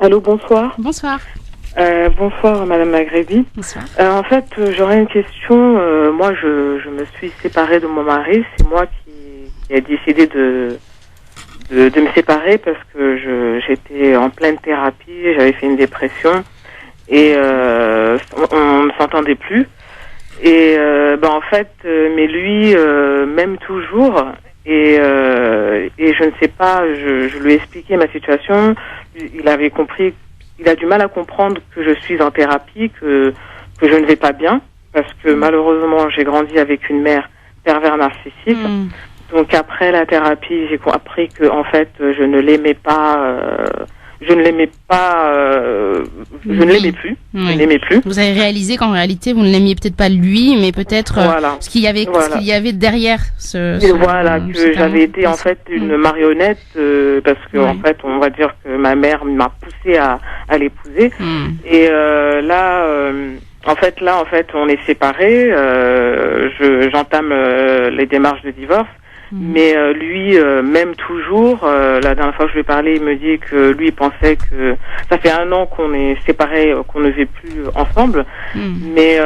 Allô, bonsoir. Bonsoir. Bonsoir, Madame Magrébi. Bonsoir. En fait, j'aurais une question. Moi, je me suis séparée de mon mari. C'est moi qui ai décidé de me séparer parce que j'étais en pleine thérapie. J'avais fait une dépression et on ne s'entendait plus. Et en fait, mais lui m'aime toujours. Et je ne sais pas, je lui ai expliqué ma situation. Il avait compris, il a du mal à comprendre que je suis en thérapie, que je ne vais pas bien, parce que malheureusement j'ai grandi avec une mère pervers narcissique. Donc après la thérapie, j'ai appris que en fait je ne l'aimais pas. Je ne l'aimais plus. Oui. Je ne l'aimais plus. Vous avez réalisé qu'en réalité, vous ne l'aimiez peut-être pas lui, mais peut-être ce qu'il y avait derrière que j'avais été en fait une marionnette, parce que en fait, on va dire que ma mère m'a poussée à l'épouser. Et en fait, on est séparés. J'entame les démarches de divorce. Mais lui m'aime toujours. La dernière fois que je lui ai parlé, il me dit que lui il pensait que ça fait 1 an qu'on est séparés, qu'on ne vit plus ensemble. Mais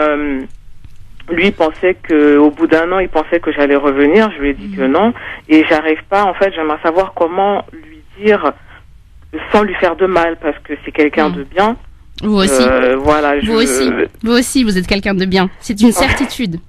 lui il pensait que au bout d'1 an, il pensait que j'allais revenir. Je lui ai dit que non. Et j'arrive pas. En fait, j'aimerais savoir comment lui dire sans lui faire de mal, parce que c'est quelqu'un de bien. Vous aussi. Vous aussi, vous êtes quelqu'un de bien. C'est une certitude.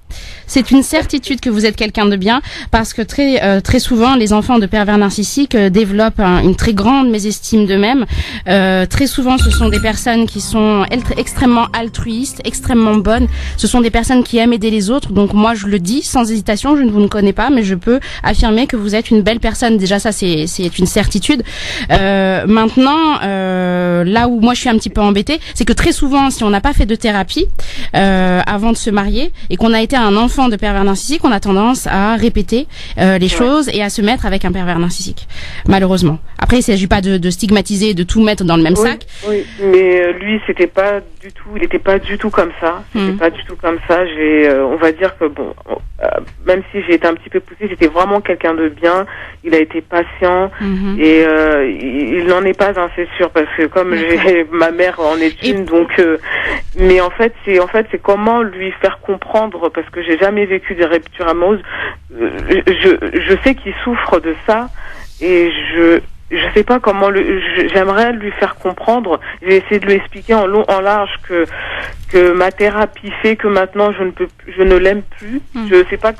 C'est une certitude que vous êtes quelqu'un de bien, parce que très souvent, les enfants de pervers narcissiques développent une très grande mésestime d'eux-mêmes. Très souvent, ce sont des personnes qui sont extrêmement altruistes, extrêmement bonnes. Ce sont des personnes qui aiment aider les autres. Donc moi, je le dis sans hésitation, je ne vous connais pas, mais je peux affirmer que vous êtes une belle personne. Déjà, ça, c'est une certitude. Maintenant, là où moi, je suis un petit peu embêtée, c'est que très souvent, si on n'a pas fait de thérapie avant de se marier et qu'on a été un enfant de pervers narcissique, on a tendance à répéter les choses et à se mettre avec un pervers narcissique, malheureusement. Après, il ne s'agit pas de stigmatiser, de tout mettre dans le même sac. Oui, mais lui, c'était pas du tout, il n'était pas du tout comme ça. C'était pas du tout comme ça. On va dire que bon, même si j'ai été un petit peu poussée, j'étais vraiment quelqu'un de bien. Il a été patient et il n'en est pas un, c'est sûr, parce que comme j'ai ma mère en est une, donc. Mais en fait, c'est comment lui faire comprendre, parce que j'ai jamais vécu des ruptures amoureuses. Je sais qu'il souffre de ça et je sais pas comment j'aimerais lui faire comprendre. J'ai essayé de lui expliquer en long, en large que ma thérapie fait que maintenant je ne l'aime plus. Je sais pas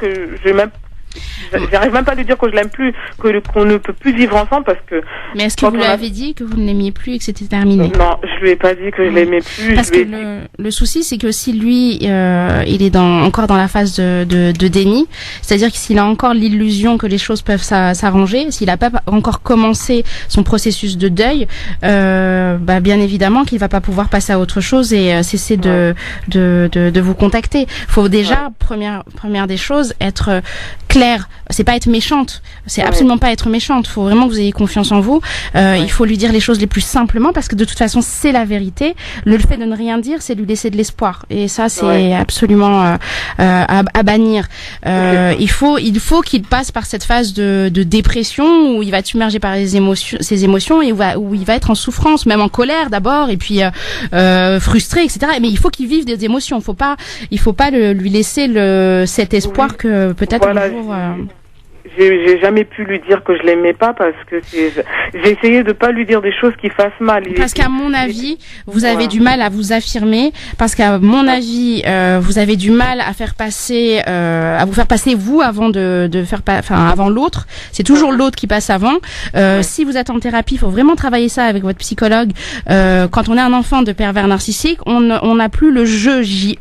j'arrive même pas à lui dire que je l'aime plus, qu'on ne peut plus vivre ensemble, parce que. Mais est-ce que vous lui avez dit que vous ne l'aimiez plus et que c'était terminé? Non, je lui ai pas dit que je l'aimais plus. Parce que le souci, c'est que si lui, il est encore dans la phase de déni, c'est-à-dire que s'il a encore l'illusion que les choses peuvent s'arranger, s'il a pas encore commencé son processus de deuil, bien évidemment qu'il va pas pouvoir passer à autre chose et cesser de vous contacter. Faut déjà, première des choses, être clair. C'est pas être méchante, c'est absolument pas être méchante. Faut vraiment que vous ayez confiance en vous. Il faut lui dire les choses les plus simplement, parce que de toute façon c'est la vérité. Le fait de ne rien dire, c'est lui laisser de l'espoir, et ça c'est absolument à bannir. Il faut qu'il passe par cette phase de dépression où il va être submergé par ses émotions et où il va être en souffrance, même en colère d'abord, et puis frustré, etc. Mais il faut qu'il vive des émotions. Il faut pas lui laisser cet espoir que peut-être un jour. J'ai jamais pu lui dire que je l'aimais pas, parce que j'ai essayé de pas lui dire des choses qui fassent mal. Parce qu'à mon avis, vous avez du mal à vous affirmer, parce qu'à mon avis, vous avez du mal à faire passer, à vous faire passer vous avant avant l'autre. C'est toujours l'autre qui passe avant. Si vous êtes en thérapie, il faut vraiment travailler ça avec votre psychologue. Quand on est un enfant de pervers narcissique, on n'a plus le jeu JE,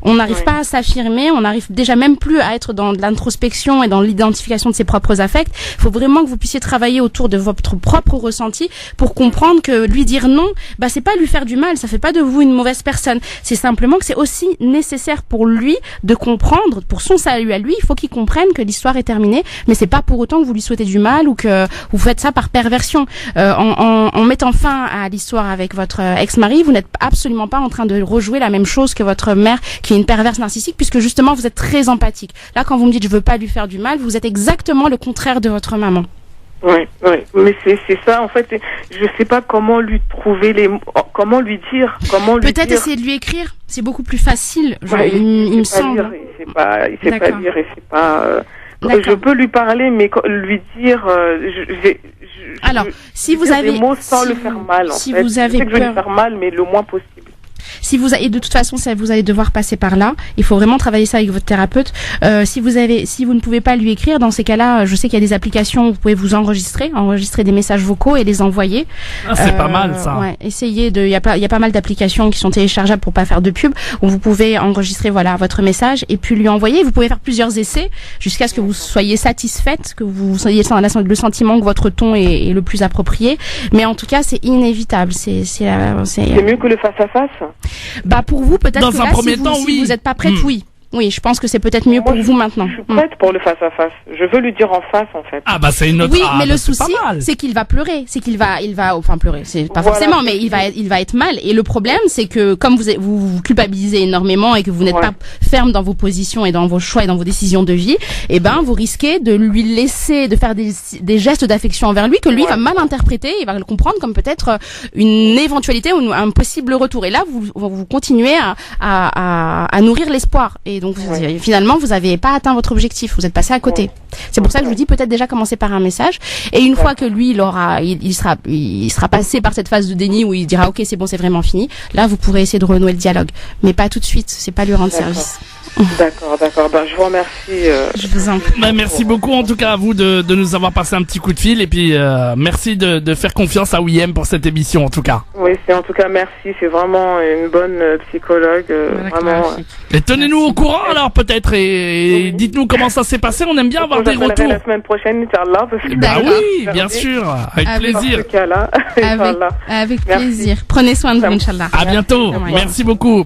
on n'arrive pas à s'affirmer, on n'arrive déjà même plus à être dans de l'introspection et dans l'identification de ses propres affects. Il faut vraiment que vous puissiez travailler autour de votre propre ressenti pour comprendre que lui dire non, c'est pas lui faire du mal, ça fait pas de vous une mauvaise personne. C'est simplement que c'est aussi nécessaire pour lui de comprendre, pour son salut à lui, il faut qu'il comprenne que l'histoire est terminée, mais c'est pas pour autant que vous lui souhaitez du mal ou que vous faites ça par perversion. En mettant fin à l'histoire avec votre ex-mari, vous n'êtes absolument pas en train de rejouer la même chose que votre mère qui est une perverse narcissique, puisque justement vous êtes très empathique. Là, quand vous me dites je veux pas lui faire du mal, vous êtes exactement le contraire de votre maman. Ouais. Mais c'est ça, en fait. Je sais pas comment lui trouver comment lui dire. Peut-être essayer de lui écrire. C'est beaucoup plus facile. Genre, il me semble. Il sait pas lire et c'est pas. Je peux lui parler, mais lui dire. Alors, si vous avez des mots sans le faire mal. Si en fait. vous avez je sais que je vais lui faire mal, mais le moins possible. Si vous avez, de toute façon, vous allez devoir passer par là. Il faut vraiment travailler ça avec votre thérapeute. Si vous ne pouvez pas lui écrire, dans ces cas-là, je sais qu'il y a des applications où vous pouvez vous enregistrer des messages vocaux et les envoyer. C'est pas mal, ça. Ouais, il y a pas mal d'applications qui sont téléchargeables pour pas faire de pub, où vous pouvez enregistrer, votre message et puis lui envoyer. Vous pouvez faire plusieurs essais jusqu'à ce que vous soyez satisfaite, que vous ayez le sentiment que votre ton est le plus approprié. Mais en tout cas, c'est inévitable. C'est mieux que le face à face. Pour vous, peut-être dans que un là, premier temps, si vous n'êtes pas prête, oui. Oui, je pense que c'est peut-être mieux pour vous maintenant. Je suis prête pour le face à face. Je veux lui dire en face, en fait. C'est une autre. Oui, mais le souci, c'est qu'il va pleurer, c'est qu'il va, pleurer. C'est pas forcément, mais il va être mal. Et le problème, c'est que comme vous culpabilisez énormément et que vous n'êtes pas ferme dans vos positions et dans vos choix et dans vos décisions de vie, vous risquez de lui laisser, de faire des gestes d'affection envers lui que lui va mal interpréter, il va le comprendre comme peut-être une éventualité ou un possible retour. Et là, vous continuez à nourrir l'espoir. Et donc finalement vous n'avez pas atteint votre objectif, vous êtes passé à côté. C'est pour ça que je vous dis peut-être déjà commencer par un message et une fois que lui il sera passé par cette phase de déni où il dira OK, c'est bon, c'est vraiment fini, là vous pourrez essayer de renouer le dialogue, mais pas tout de suite, c'est pas lui rendre service. D'accord. Je vous remercie. Je vous en prie. Merci beaucoup en tout cas à vous de nous avoir passé un petit coup de fil et puis merci de faire confiance à Ouiam pour cette émission en tout cas. Oui, en tout cas merci, c'est vraiment une bonne psychologue, vraiment. Et tenez-nous au courant alors peut-être et dites-nous comment ça s'est passé, on aime bien avoir des retours. La semaine prochaine, Inch'Allah. Oui, bien sûr, avec plaisir. Avec plaisir. Prenez soin de vous, Inch'Allah. À bientôt, merci beaucoup.